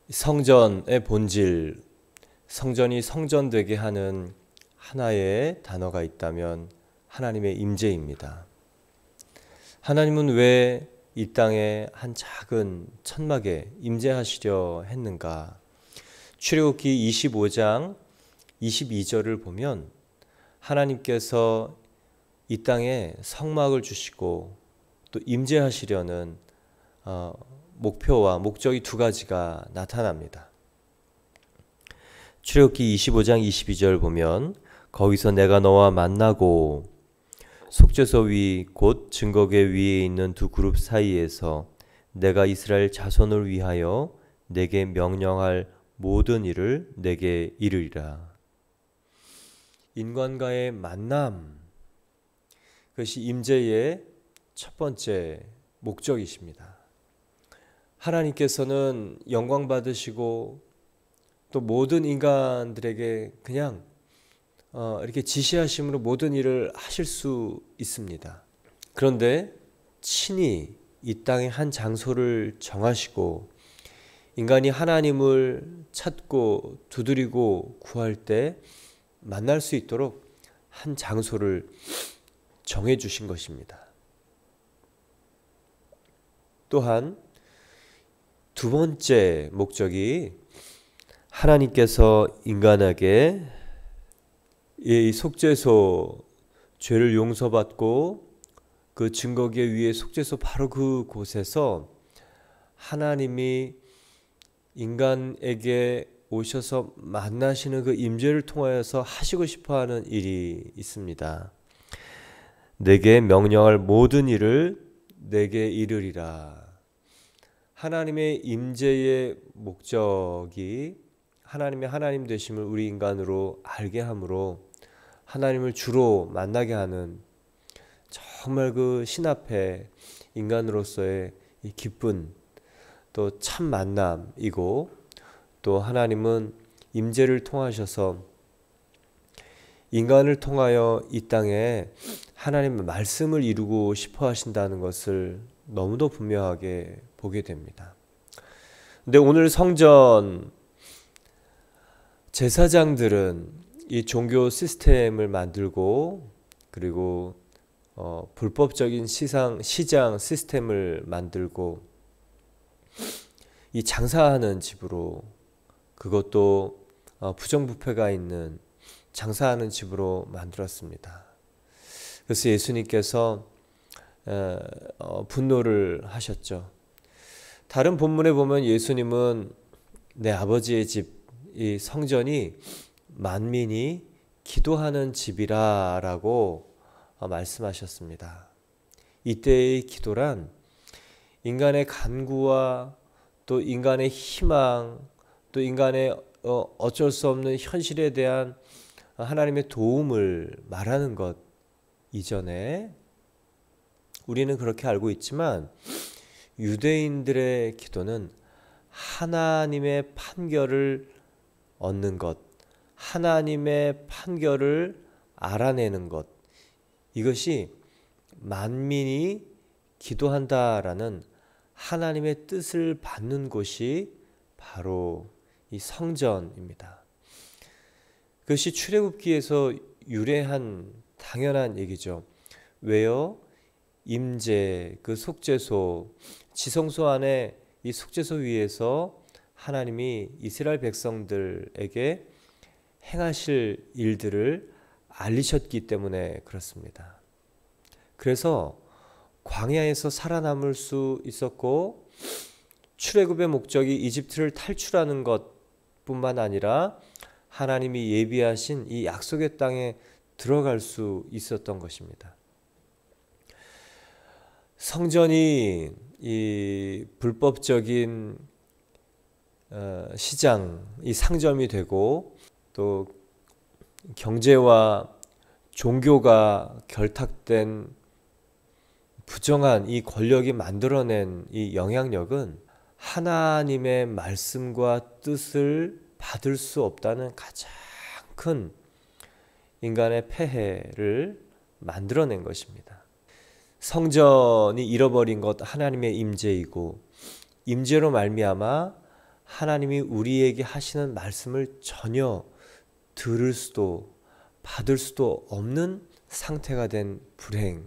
성전의 본질, 성전이 성전되게 하는 하나의 단어가 있다면 하나님의 임재입니다. 하나님은 왜 이 땅에 한 작은 천막에 임재하시려 했는가? 출애굽기 25장 22절을 보면 하나님께서 이 땅에 성막을 주시고 또 임재하시려는 목표와 목적이 두 가지가 나타납니다. 출애굽기 25장 22절 보면 거기서 내가 너와 만나고 속죄소 위 곧 증거궤 위에 있는 두 그룹 사이에서 내가 이스라엘 자손을 위하여 내게 명령할 모든 일을 내게 이르리라. 인간과의 만남, 그것이 임재의 첫 번째 목적이십니다. 하나님께서는 영광 받으시고 또 모든 인간들에게 그냥 이렇게 지시하심으로 모든 일을 하실 수 있습니다. 그런데 친히 이 땅의 한 장소를 정하시고 인간이 하나님을 찾고 두드리고 구할 때 만날 수 있도록 한 장소를 정해 주신 것입니다. 또한 두 번째 목적이 하나님께서 인간에게 이 속죄소 죄를 용서받고 그 증거궤 위에 속죄소 바로 그곳에서 하나님이 인간에게 오셔서 만나시는 그 임재를 통하여서 하시고 싶어하는 일이 있습니다. 내게 명령할 모든 일을 내게 이르리라. 하나님의 임재의 목적이 하나님의 하나님 되심을 우리 인간으로 알게 함으로 하나님을 주로 만나게 하는 정말 그 신 앞에 인간으로서의 이 기쁜 또 참 만남이고, 또 하나님은 임재를 통하셔서 인간을 통하여 이 땅에 하나님의 말씀을 이루고 싶어 하신다는 것을 너무도 분명하게 보게 됩니다. 근데 오늘 성전 제사장들은 이 종교 시스템을 만들고 그리고 불법적인 시장 시스템을 만들고 이 장사하는 집으로, 그것도 부정부패가 있는 장사하는 집으로 만들었습니다. 그래서 예수님께서 분노를 하셨죠. 다른 본문에 보면 예수님은 내 아버지의 집, 이 성전이 만민이 기도하는 집이라고 말씀하셨습니다. 이때의 기도란 인간의 간구와 또 인간의 희망, 또 인간의 어쩔 수 없는 현실에 대한 하나님의 도움을 말하는 것 이전에 우리는 그렇게 알고 있지만 유대인들의 기도는 하나님의 판결을 얻는 것, 하나님의 판결을 알아내는 것, 이것이 만민이 기도한다라는 하나님의 뜻을 받는 곳이 바로 이 성전입니다. 그것이 출애굽기에서 유래한 당연한 얘기죠. 왜요? 임재, 그 속죄소, 지성소 안에 이 속죄소 위에서 하나님이 이스라엘 백성들에게 행하실 일들을 알리셨기 때문에 그렇습니다. 그래서 광야에서 살아남을 수 있었고, 출애굽의 목적이 이집트를 탈출하는 것뿐만 아니라 하나님이 예비하신 이 약속의 땅에 들어갈 수 있었던 것입니다. 성전이 이 불법적인 시장, 이 상점이 되고 또 경제와 종교가 결탁된 부정한 이 권력이 만들어낸 이 영향력은 하나님의 말씀과 뜻을 받을 수 없다는 가장 큰 인간의 폐해를 만들어낸 것입니다. 성전이 잃어버린 것 하나님의 임재이고, 임재로 말미암아 하나님이 우리에게 하시는 말씀을 전혀 들을 수도 받을 수도 없는 상태가 된 불행.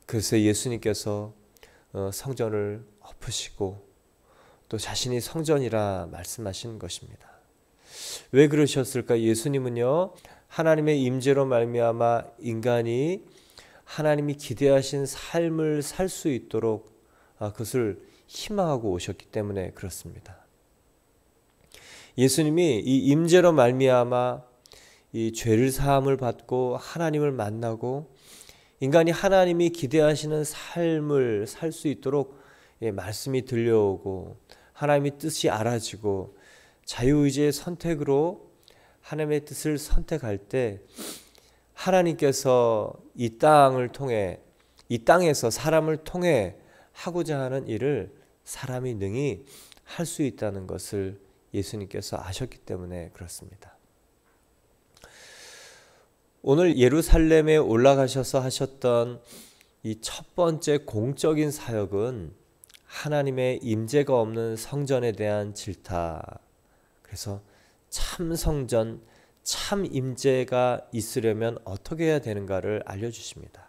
그래서 예수님께서 성전을 엎으시고 또 자신이 성전이라 말씀하신 것입니다. 왜 그러셨을까? 예수님은요, 하나님의 임재로 말미암아 인간이 하나님이 기대하신 삶을 살 수 있도록 그것을 희망하고 오셨기 때문에 그렇습니다. 예수님이 이 임재로 말미암아 이 죄를 사함을 받고 하나님을 만나고 인간이 하나님이 기대하시는 삶을 살 수 있도록 말씀이 들려오고 하나님의 뜻이 알아지고 자유의지의 선택으로 하나님의 뜻을 선택할 때 하나님께서 이 땅을 통해 이 땅에서 사람을 통해 하고자 하는 일을 사람이 능히 할 수 있다는 것을 예수님께서 아셨기 때문에 그렇습니다. 오늘 예루살렘에 올라가셔서 하셨던 이 첫 번째 공적인 사역은 하나님의 임재가 없는 성전에 대한 질타. 그래서 참 성전, 참 임재가 있으려면 어떻게 해야 되는가를 알려주십니다.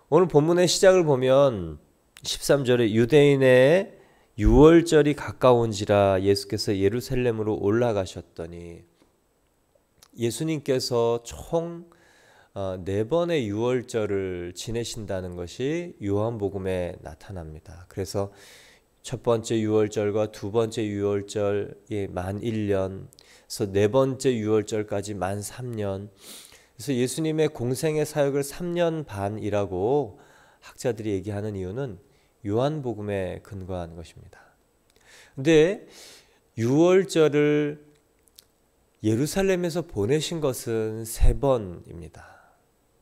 오늘 본문의 시작을 보면 13절에 유대인의 유월절이 가까운지라 예수께서 예루살렘으로 올라가셨더니 예수님께서 총 4번의 유월절을 지내신다는 것이 요한복음에 나타납니다. 그래서 첫 번째 유월절과 두 번째 유월절이 만 1년, 그래서 네 번째 유월절까지 만 3년. 그래서 예수님의 공생의 사역을 3년 반이라고 학자들이 얘기하는 이유는 요한복음에 근거한 것입니다. 근데 유월절을 예루살렘에서 보내신 것은 3번입니다.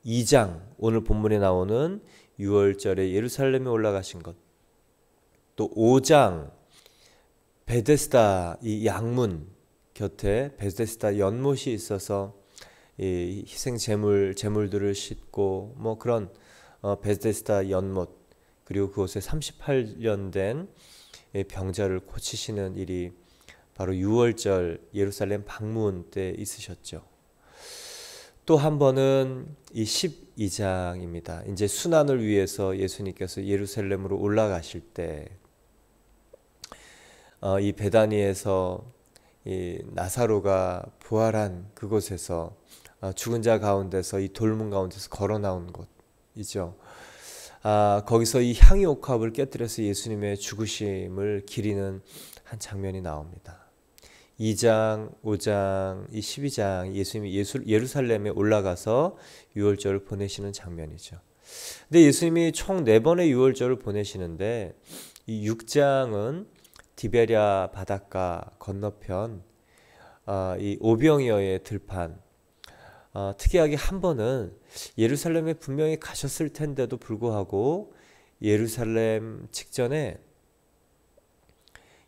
2장, 오늘 본문에 나오는 유월절에 예루살렘에 올라가신 것, 또 5장 베데스다 이 양문 곁에 베데스다 연못이 있어서 이 희생 제물들을 싣고 뭐 그런 베데스다 연못, 그리고 그곳에 38년 된 병자를 고치시는 일이 바로 유월절 예루살렘 방문 때 있으셨죠. 또 한 번은 이 12장입니다. 이제 순환을 위해서 예수님께서 예루살렘으로 올라가실 때 이 베다니에서 이 나사로가 부활한 그곳에서 죽은 자 가운데서 이 돌문 가운데서 걸어 나온 곳이죠. 거기서 이 향유 옥합을 깨뜨려서 예수님의 죽으심을 기리는 한 장면이 나옵니다. 2장, 5장, 이 12장 예수님이 예루살렘에 올라가서 유월절을 보내시는 장면이죠. 근데 예수님이 총 4번의 유월절을 보내시는데 이 6장은 디베랴 바닷가 건너편 이 오병이어의 들판, 특이하게 한 번은 예루살렘에 분명히 가셨을 텐데도 불구하고 예루살렘 직전에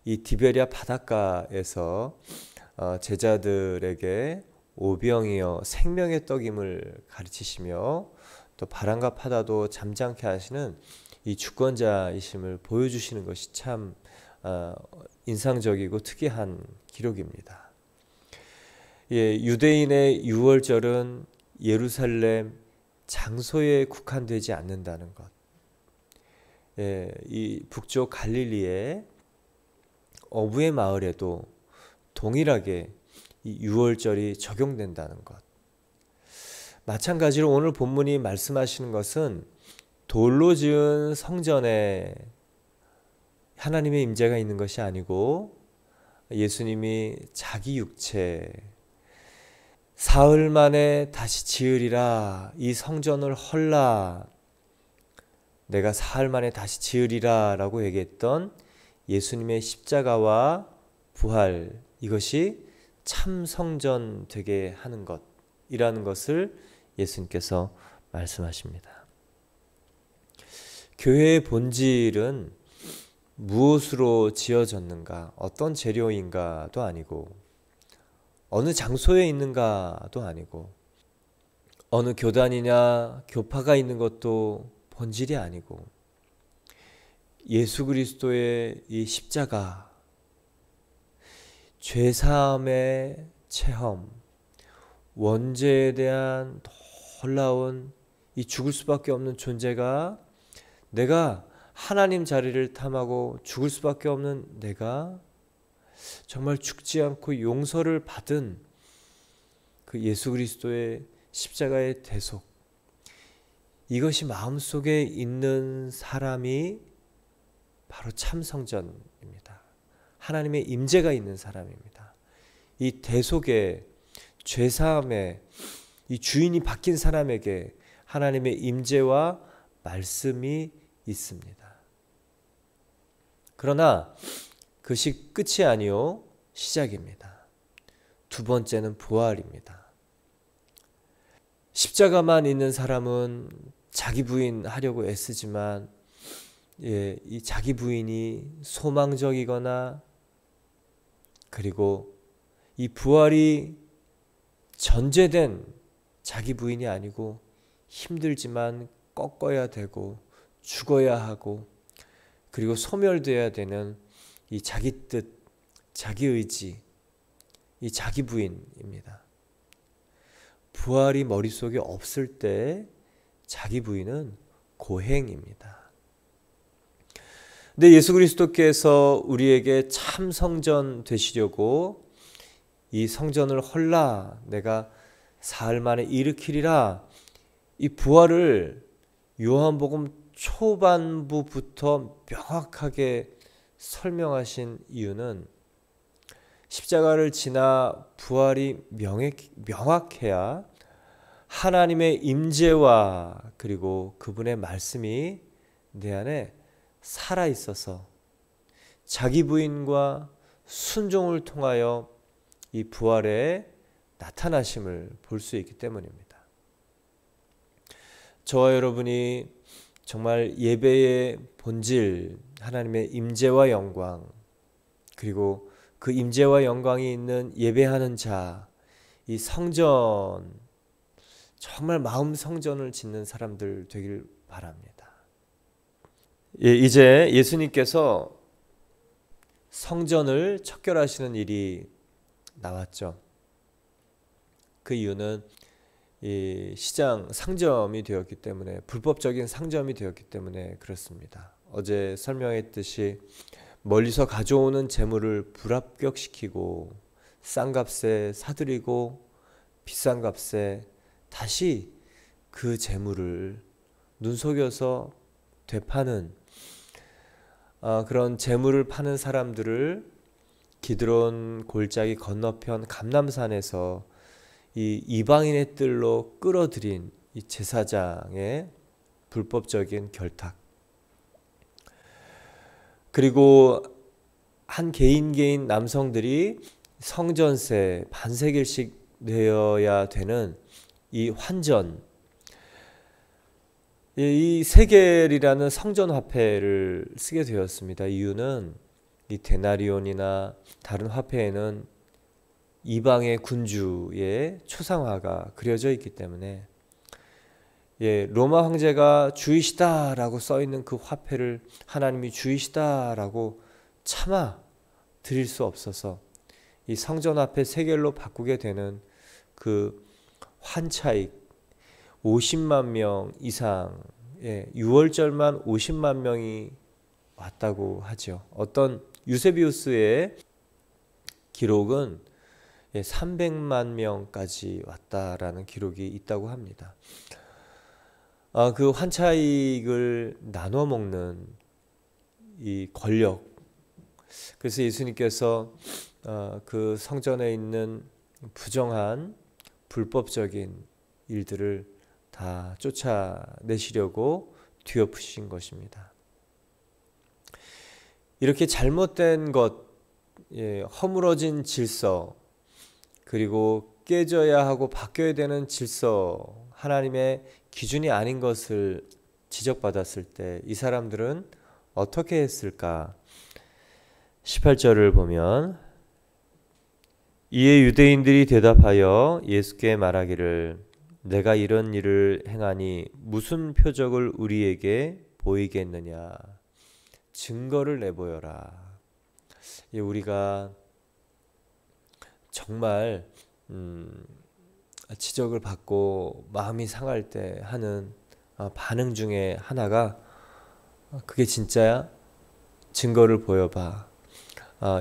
이 디베랴 바닷가에서 제자들에게 오병이어 생명의 떡임을 가르치시며 또 바람과 바다도 잠잠케 하시는 이 주권자이심을 보여주시는 것이 참 인상적이고 특이한 기록입니다. 유대인의 유월절은 예루살렘 장소에 국한되지 않는다는 것. 이 북쪽 갈릴리의 어부의 마을에도 동일하게 이 유월절이 적용된다는 것. 마찬가지로 오늘 본문이 말씀하시는 것은 돌로 지은 성전에 하나님의 임재가 있는 것이 아니고 예수님이 자기 육체 사흘 만에 다시 지으리라, 이 성전을 헐라, 내가 사흘 만에 다시 지으리라 라고 얘기했던 예수님의 십자가와 부활, 이것이 참 성전 되게 하는 것이라는 것을 예수님께서 말씀하십니다. 교회의 본질은 무엇으로 지어졌는가, 어떤 재료인가도 아니고 어느 장소에 있는가도 아니고 어느 교단이냐 교파가 있는 것도 본질이 아니고 예수 그리스도의 이 십자가, 죄사함의 체험, 원죄에 대한 놀라운 이 죽을 수밖에 없는 존재가, 내가 하나님 자리를 탐하고 죽을 수밖에 없는 내가 정말 죽지 않고 용서를 받은 그 예수 그리스도의 십자가의 대속, 이것이 마음속에 있는 사람이 바로 참 성전입니다. 하나님의 임재가 있는 사람입니다. 이 대속의 죄사함의 이 주인이 바뀐 사람에게 하나님의 임재와 말씀이 있습니다. 그러나 그것이 끝이 아니요 시작입니다. 두 번째는 부활입니다. 십자가만 있는 사람은 자기 부인 하려고 애쓰지만 이 자기 부인이 소망적이거나, 그리고 이 부활이 전제된 자기 부인이 아니고 힘들지만 꺾어야 되고 죽어야 하고 그리고 소멸되어야 되는 이 자기 뜻, 자기 의지, 이 자기 부인입니다. 부활이 머릿속에 없을 때 자기 부인은 고행입니다. 근데 예수 그리스도께서 우리에게 참 성전 되시려고 이 성전을 헐라 내가 사흘 만에 일으키리라, 이 부활을 요한복음 초반부부터 명확하게 설명하신 이유는 십자가를 지나 부활이 명확해야 하나님의 임재와 그리고 그분의 말씀이 내 안에 살아있어서 자기 부인과 순종을 통하여 이 부활의 나타나심을 볼 수 있기 때문입니다. 저와 여러분이 정말 예배의 본질, 하나님의 임재와 영광, 그리고 그 임재와 영광이 있는 예배하는 자, 이 성전, 정말 마음 성전을 짓는 사람들 되길 바랍니다. 이제 예수님께서 성전을 척결하시는 일이 나왔죠. 그 이유는 이 시장 상점이 되었기 때문에, 불법적인 상점이 되었기 때문에 그렇습니다. 어제 설명했듯이 멀리서 가져오는 재물을 불합격시키고 싼 값에 사들이고 비싼 값에 다시 그 재물을 눈속여서 되파는 그런 재물을 파는 사람들을 기드론 골짜기 건너편 감람산에서 이 이방인의 뜰로 끌어들인 이 제사장의 불법적인 결탁, 그리고 한 개인 남성들이 성전세 반세겔씩 내어야 되는 이 환전, 이 세겔이라는 성전 화폐를 쓰게 되었습니다. 이유는 이 데나리온이나 다른 화폐에는 이방의 군주의 초상화가 그려져 있기 때문에 로마 황제가 주이시다라고 써 있는 그 화폐를 하나님이 주이시다라고 차마 드릴 수 없어서 이 성전 화폐 세겔로 바꾸게 되는 그 환차익 50만 명 이상, 6월절만 50만 명이 왔다고 하죠. 어떤 유세비우스의 기록은 300만 명까지 왔다라는 기록이 있다고 합니다. 그 환차익을 나눠 먹는 이 권력, 그래서 예수님께서 그 성전에 있는 부정한 불법적인 일들을 다 쫓아내시려고 뒤엎으신 것입니다. 이렇게 잘못된 것, 허물어진 질서, 그리고 깨져야 하고 바뀌어야 되는 질서, 하나님의 기준이 아닌 것을 지적받았을 때 이 사람들은 어떻게 했을까? 18절을 보면, 이에 유대인들이 대답하여 예수께 말하기를 내가 이런 일을 행하니 무슨 표적을 우리에게 보이겠느냐? 증거를 내보여라. 우리가 정말 지적을 받고 마음이 상할 때 하는 반응 중에 하나가 그게 진짜야? 증거를 보여봐.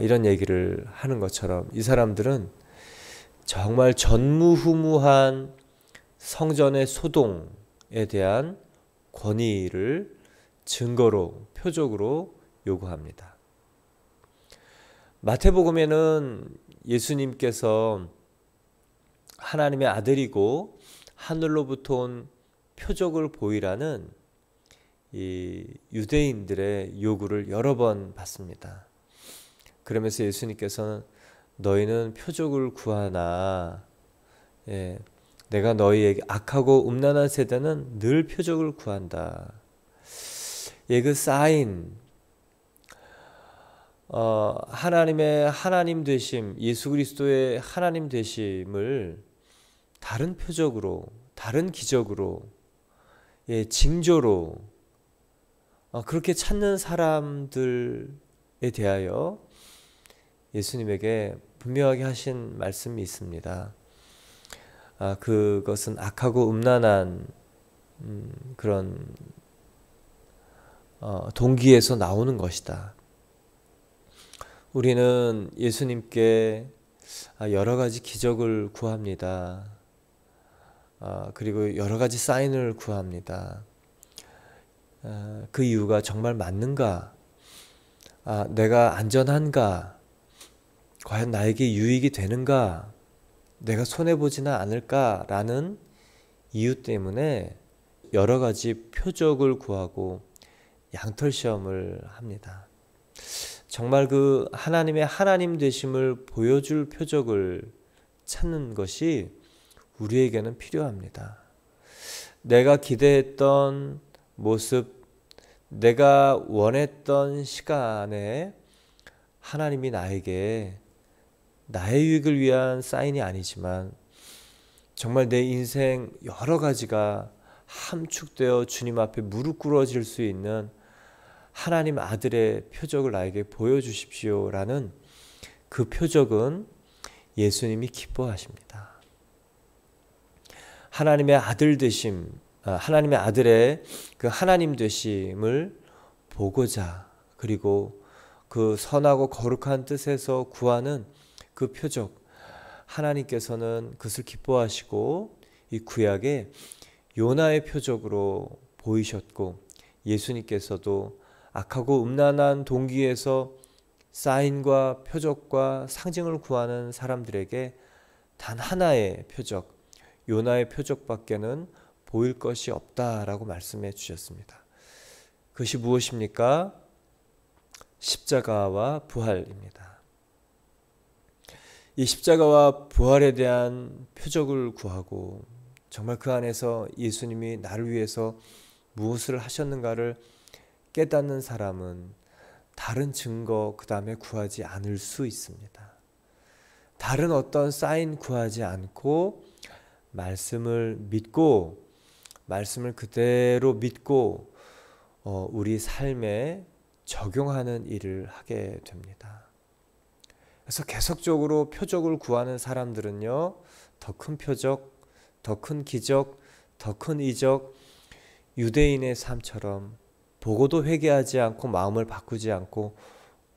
이런 얘기를 하는 것처럼 이 사람들은 정말 전무후무한 성전의 소동에 대한 권위를 증거로, 표적으로 요구합니다. 마태복음에는 예수님께서 하나님의 아들이고 하늘로부터 온 표적을 보이라는 이 유대인들의 요구를 여러 번 받습니다. 그러면서 예수님께서는 너희는 표적을 구하나, 내가 너희에게 악하고 음란한 세대는 늘 표적을 구한다. 그 사인, 하나님의 하나님 되심, 예수 그리스도의 하나님 되심을 다른 표적으로, 다른 기적으로, 징조로 그렇게 찾는 사람들에 대하여 예수님에게 분명하게 하신 말씀이 있습니다. 그것은 악하고 음란한 그런 동기에서 나오는 것이다. 우리는 예수님께 여러 가지 기적을 구합니다. 그리고 여러 가지 사인을 구합니다. 그 이유가 정말 맞는가? 내가 안전한가? 과연 나에게 유익이 되는가? 내가 손해보지는 않을까라는 이유 때문에 여러 가지 표적을 구하고 양털시험을 합니다. 정말 그 하나님의 하나님 되심을 보여줄 표적을 찾는 것이 우리에게는 필요합니다. 내가 기대했던 모습, 내가 원했던 시간에 하나님이 나에게 나의 유익을 위한 사인이 아니지만 정말 내 인생 여러 가지가 함축되어 주님 앞에 무릎 꿇어질 수 있는 하나님 아들의 표적을 나에게 보여주십시오라는 그 표적은 예수님이 기뻐하십니다. 하나님의 아들 되심, 하나님의 아들의 그 하나님 되심을 보고자, 그리고 그 선하고 거룩한 뜻에서 구하는 그 표적, 하나님께서는 그것을 기뻐하시고 이 구약에 요나의 표적으로 보이셨고, 예수님께서도 악하고 음란한 동기에서 사인과 표적과 상징을 구하는 사람들에게 단 하나의 표적, 요나의 표적밖에는 보일 것이 없다라고 말씀해 주셨습니다. 그것이 무엇입니까? 십자가와 부활입니다. 이 십자가와 부활에 대한 표적을 구하고 정말 그 안에서 예수님이 나를 위해서 무엇을 하셨는가를 깨닫는 사람은 다른 증거 그 다음에 구하지 않을 수 있습니다. 다른 어떤 사인 구하지 않고 말씀을 믿고, 말씀을 그대로 믿고 우리 삶에 적용하는 일을 하게 됩니다. 그래서 계속적으로 표적을 구하는 사람들은요, 더 큰 표적, 더 큰 기적, 더 큰 이적, 유대인의 삶처럼 보고도 회개하지 않고 마음을 바꾸지 않고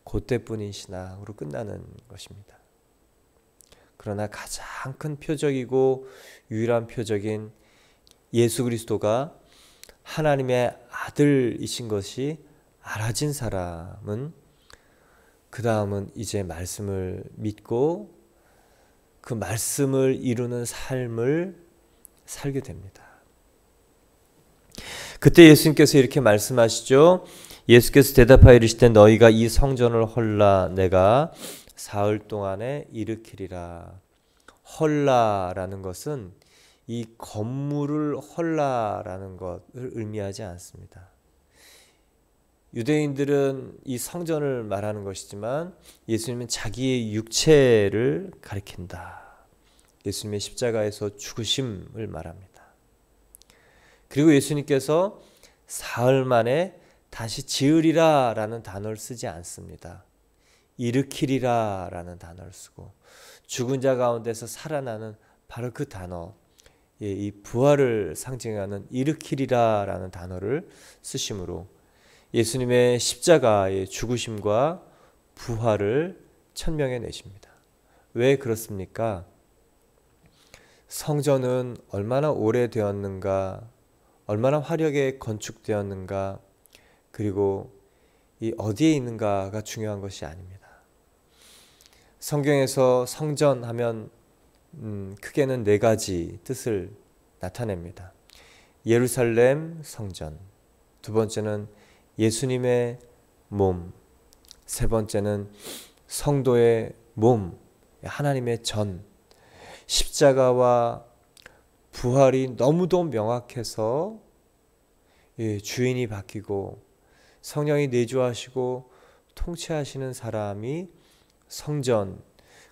그때뿐인 신앙으로 끝나는 것입니다. 그러나 가장 큰 표적이고 유일한 표적인 예수 그리스도가 하나님의 아들이신 것이 알아진 사람은 그 다음은 이제 말씀을 믿고 그 말씀을 이루는 삶을 살게 됩니다. 그때 예수님께서 이렇게 말씀하시죠. 예수께서 대답하여 이르시되 너희가 이 성전을 헐라 내가 사흘 동안에 일으키리라. 헐라라는 것은 이 건물을 헐라라는 것을 의미하지 않습니다. 유대인들은 이 성전을 말하는 것이지만 예수님은 자기의 육체를 가리킨다. 예수님의 십자가에서 죽으심을 말합니다. 그리고 예수님께서 사흘 만에 다시 지으리라 라는 단어를 쓰지 않습니다. 일으키리라 라는 단어를 쓰고, 죽은 자 가운데서 살아나는 바로 그 단어, 이 부활을 상징하는 일으키리라 라는 단어를 쓰심으로 예수님의 십자가의 죽으심과 부활을 천명해 내십니다. 왜 그렇습니까? 성전은 얼마나 오래되었는가, 얼마나 화려하게 건축되었는가, 그리고 이 어디에 있는가가 중요한 것이 아닙니다. 성경에서 성전 하면 크게는 4가지 뜻을 나타냅니다. 예루살렘 성전, 두 번째는 예수님의 몸, 세 번째는 성도의 몸, 하나님의 전. 십자가와 부활이 너무도 명확해서 주인이 바뀌고 성령이 내주하시고 통치하시는 사람이 성전,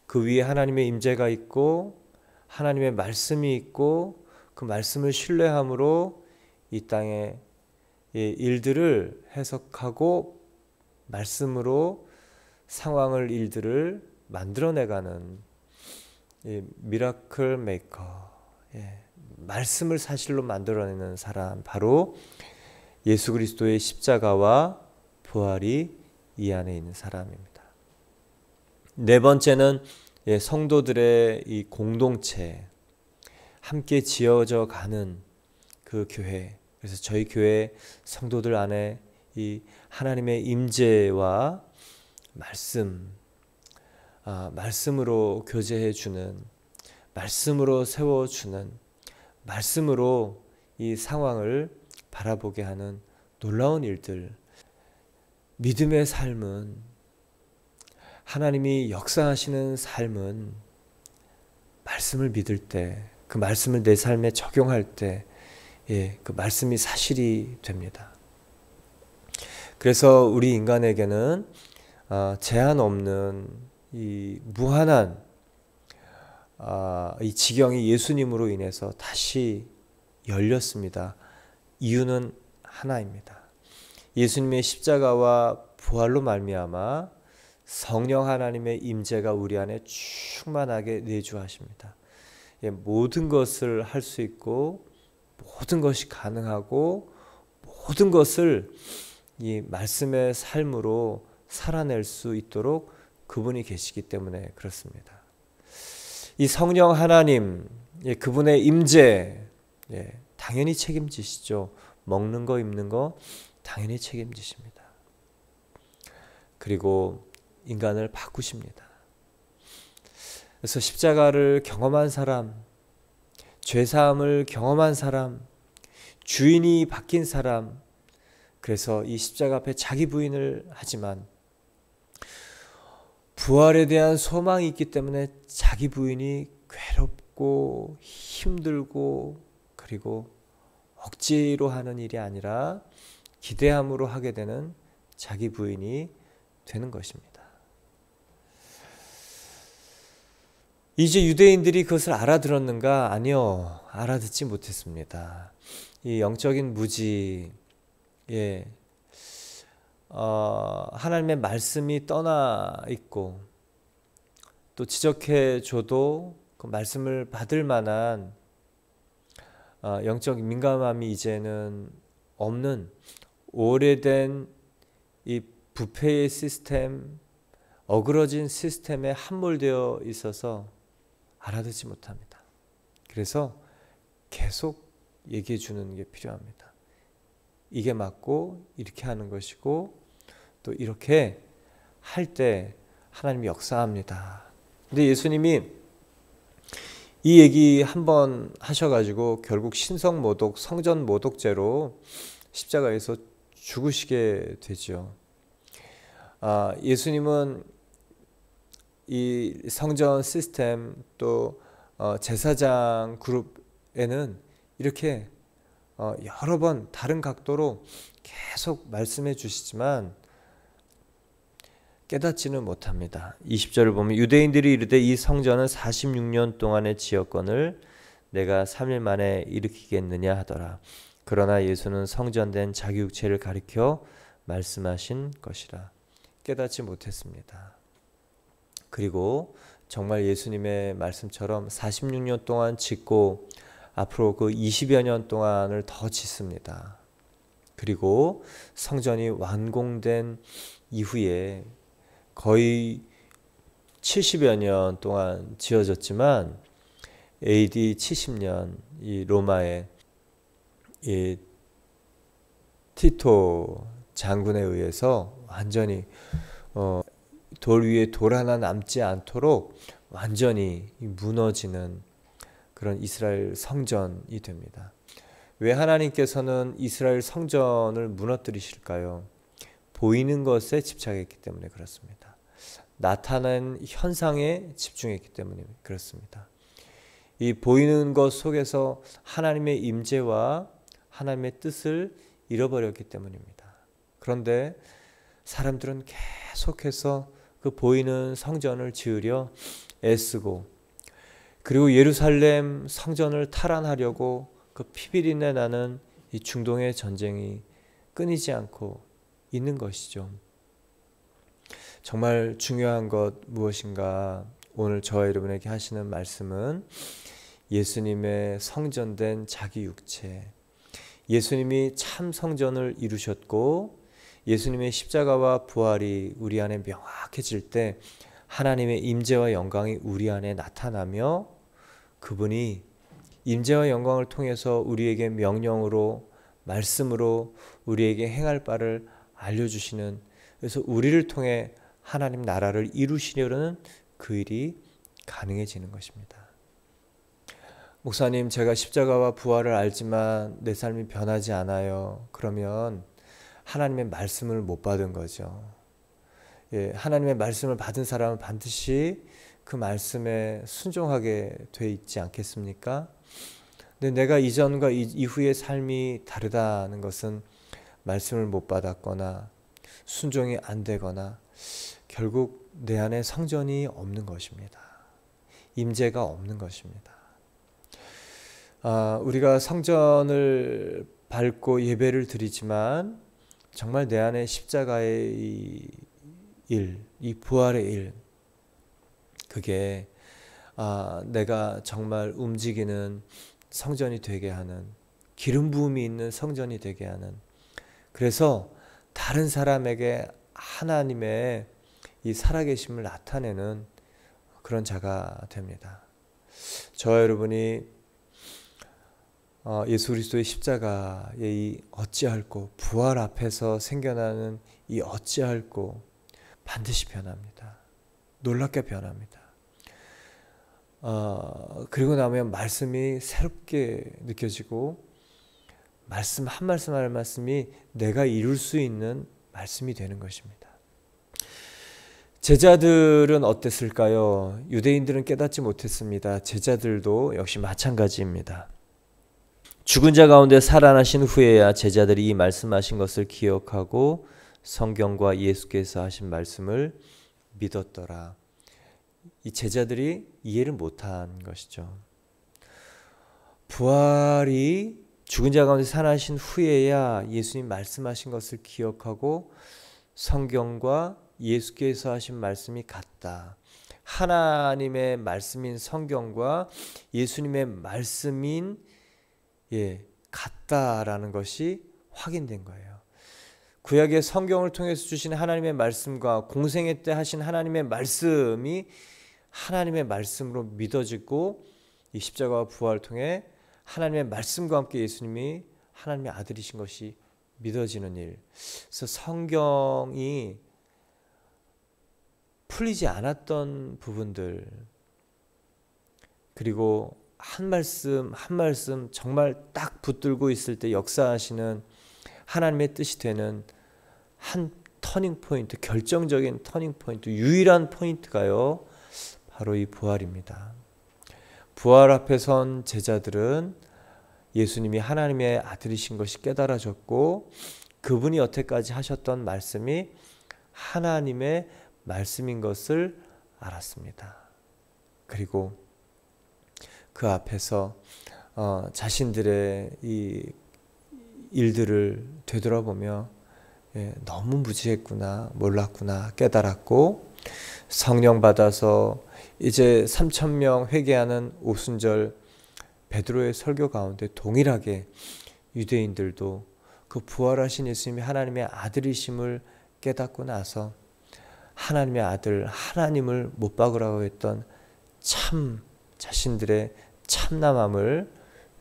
그 위에 하나님의 임재가 있고 하나님의 말씀이 있고 그 말씀을 신뢰함으로 이 땅의 일들을 해석하고 말씀으로 상황을, 일들을 만들어내가는 미라클 메이커, 말씀을 사실로 만들어내는 사람, 바로 예수 그리스도의 십자가와 부활이 이 안에 있는 사람입니다. 네 번째는 성도들의 이 공동체, 함께 지어져 가는 그 교회. 그래서 저희 교회 성도들 안에 이 하나님의 임재와 말씀으로 교제해 주는, 말씀으로 세워주는, 말씀으로 이 상황을 바라보게 하는 놀라운 일들. 믿음의 삶은, 하나님이 역사하시는 삶은 말씀을 믿을 때, 그 말씀을 내 삶에 적용할 때 그 말씀이 사실이 됩니다. 그래서 우리 인간에게는 제한 없는 이 무한한 이 지경이 예수님으로 인해서 다시 열렸습니다. 이유는 하나입니다. 예수님의 십자가와 부활로 말미암아 성령 하나님의 임재가 우리 안에 충만하게 내주하십니다. 모든 것을 할 수 있고 모든 것이 가능하고 모든 것을 이 말씀의 삶으로 살아낼 수 있도록 그분이 계시기 때문에 그렇습니다. 이 성령 하나님, 그분의 임재, 당연히 책임지시죠. 먹는 거, 입는 거 당연히 책임지십니다. 그리고 인간을 바꾸십니다. 그래서 십자가를 경험한 사람, 죄사함을 경험한 사람, 주인이 바뀐 사람, 그래서 이 십자가 앞에 자기 부인을 하지만 부활에 대한 소망이 있기 때문에 자기 부인이 괴롭고 힘들고 그리고 억지로 하는 일이 아니라 기대함으로 하게 되는 자기 부인이 되는 것입니다. 이제 유대인들이 그것을 알아들었는가? 아니요, 알아듣지 못했습니다. 이 영적인 무지, 하나님의 말씀이 떠나 있고 또 지적해 줘도 그 말씀을 받을 만한 영적 민감함이 이제는 없는 오래된 이 부패의 시스템, 어그러진 시스템에 함몰되어 있어서 알아듣지 못합니다. 그래서 계속 얘기해 주는 게 필요합니다. 이게 맞고 이렇게 하는 것이고 또 이렇게 할 때 하나님이 역사합니다. 근데 예수님이 이 얘기 한번 하셔가지고 결국 신성모독, 성전모독죄로 십자가에서 죽으시게 되죠. 예수님은 이 성전 시스템 또 제사장 그룹에는 이렇게 여러 번 다른 각도로 계속 말씀해 주시지만 깨닫지는 못합니다. 20절을 보면 유대인들이 이르되 이 성전은 46년 동안의 지역건을 내가 3일 만에 일으키겠느냐 하더라. 그러나 예수는 성전된 자기 육체를 가리켜 말씀하신 것이라. 깨닫지 못했습니다. 그리고 정말 예수님의 말씀처럼 46년 동안 짓고 앞으로 그 20여 년 동안을 더 짓습니다. 그리고 성전이 완공된 이후에 거의 70여 년 동안 지어졌지만 AD 70년 이 로마의 이 티토 장군에 의해서 완전히 돌 위에 돌 하나 남지 않도록 완전히 무너지는 그런 이스라엘 성전이 됩니다. 왜 하나님께서는 이스라엘 성전을 무너뜨리실까요? 보이는 것에 집착했기 때문에 그렇습니다. 나타난 현상에 집중했기 때문에 그렇습니다. 이 보이는 것 속에서 하나님의 임재와 하나님의 뜻을 잃어버렸기 때문입니다. 그런데 사람들은 계속해서 그 보이는 성전을 지으려 애쓰고, 그리고 예루살렘 성전을 탈환하려고 그 피비린내 나는 이 중동의 전쟁이 끊이지 않고 있는 것이죠. 정말 중요한 것 무엇인가? 오늘 저와 여러분에게 하시는 말씀은 예수님의 성전된 자기 육체, 예수님이 참 성전을 이루셨고 예수님의 십자가와 부활이 우리 안에 명확해질 때 하나님의 임재와 영광이 우리 안에 나타나며 그분이 임재와 영광을 통해서 우리에게 명령으로 말씀으로 우리에게 행할 바를 알려주시는, 그래서 우리를 통해 하나님 나라를 이루시려는 그 일이 가능해지는 것입니다. 목사님, 제가 십자가와 부활을 알지만 내 삶이 변하지 않아요. 그러면 하나님의 말씀을 못 받은 거죠. 하나님의 말씀을 받은 사람은 반드시 그 말씀에 순종하게 돼 있지 않겠습니까? 근데 내가 이전과 이후의 삶이 다르다는 것은 말씀을 못 받았거나 순종이 안 되거나 결국 내 안에 성전이 없는 것입니다. 임재가 없는 것입니다. 우리가 성전을 밟고 예배를 드리지만 정말 내 안에 십자가의 이 부활의 일, 그게 내가 정말 움직이는 성전이 되게 하는, 기름 부음이 있는 성전이 되게 하는, 그래서 다른 사람에게 하나님의 이 살아계심을 나타내는 그런 자가 됩니다. 저와 여러분이 예수 그리스도의 십자가의 이 어찌할꼬, 부활 앞에서 생겨나는 이 어찌할꼬 반드시 변합니다. 놀랍게 변합니다. 그리고 나면 말씀이 새롭게 느껴지고 말씀 한 말씀 한 말씀이 내가 이룰 수 있는 말씀이 되는 것입니다. 제자들은 어땠을까요? 유대인들은 깨닫지 못했습니다. 제자들도 역시 마찬가지입니다. 죽은 자 가운데 살아나신 후에야 제자들이 이 말씀하신 것을 기억하고 성경과 예수께서 하신 말씀을 믿었더라. 이 제자들이 이해를 못한 것이죠. 부활이 죽은 자 가운데 살아나신 후에야 예수님 말씀하신 것을 기억하고 성경과 예수께서 하신 말씀이 같다. 하나님의 말씀인 성경과 예수님의 말씀인 같다라는 것이 확인된 거예요. 구약의 성경을 통해서 주신 하나님의 말씀과 공생애 때 하신 하나님의 말씀이 하나님의 말씀으로 믿어지고 이 십자가와 부활을 통해 하나님의 말씀과 함께 예수님이 하나님의 아들이신 것이 믿어지는 일. 그래서 성경이 풀리지 않았던 부분들, 그리고 한 말씀 한 말씀 정말 딱 붙들고 있을 때 역사하시는 하나님의 뜻이 되는 한 터닝 포인트, 결정적인 터닝 포인트, 유일한 포인트가요, 바로 이 부활입니다. 부활 앞에 선 제자들은 예수님이 하나님의 아들이신 것이 깨달아졌고 그분이 여태까지 하셨던 말씀이 하나님의 말씀인 것을 알았습니다. 그리고 그 앞에서 자신들의 이 일들을 되돌아보며 너무 무지했구나, 몰랐구나 깨달았고 성령 받아서 이제 3,000명 회개하는 오순절 베드로의 설교 가운데 동일하게 유대인들도 그 부활하신 예수님이 하나님의 아들이심을 깨닫고 나서 하나님의 아들 하나님을 못 박으라고 했던 참 자신들의 참남함을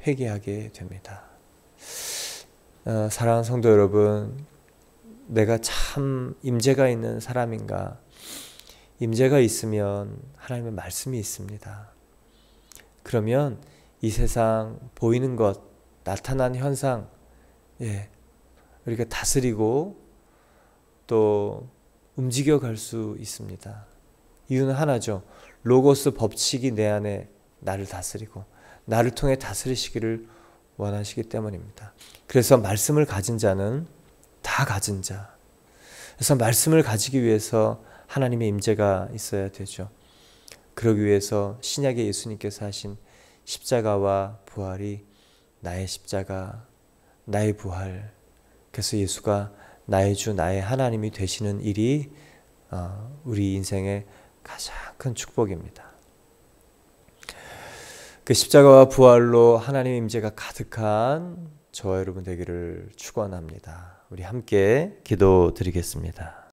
회개하게 됩니다. 사랑하는 성도 여러분, 내가 참 임재가 있는 사람인가? 임재가 있으면 하나님의 말씀이 있습니다. 그러면 이 세상 보이는 것, 나타난 현상, 우리가 다스리고 또 움직여 갈 수 있습니다. 이유는 하나죠. 로고스 법칙이 내 안에 나를 다스리고 나를 통해 다스리시기를 원하시기 때문입니다. 그래서 말씀을 가진 자는 다 가진 자. 그래서 말씀을 가지기 위해서 하나님의 임재가 있어야 되죠. 그러기 위해서 신약의 예수님께서 하신 십자가와 부활이 나의 십자가, 나의 부활. 그래서 예수가 나의 주, 나의 하나님이 되시는 일이 우리 인생의 가장 큰 축복입니다. 그 십자가와 부활로 하나님의 임재가 가득한 저와 여러분 되기를 축원합니다. 우리 함께 기도드리겠습니다.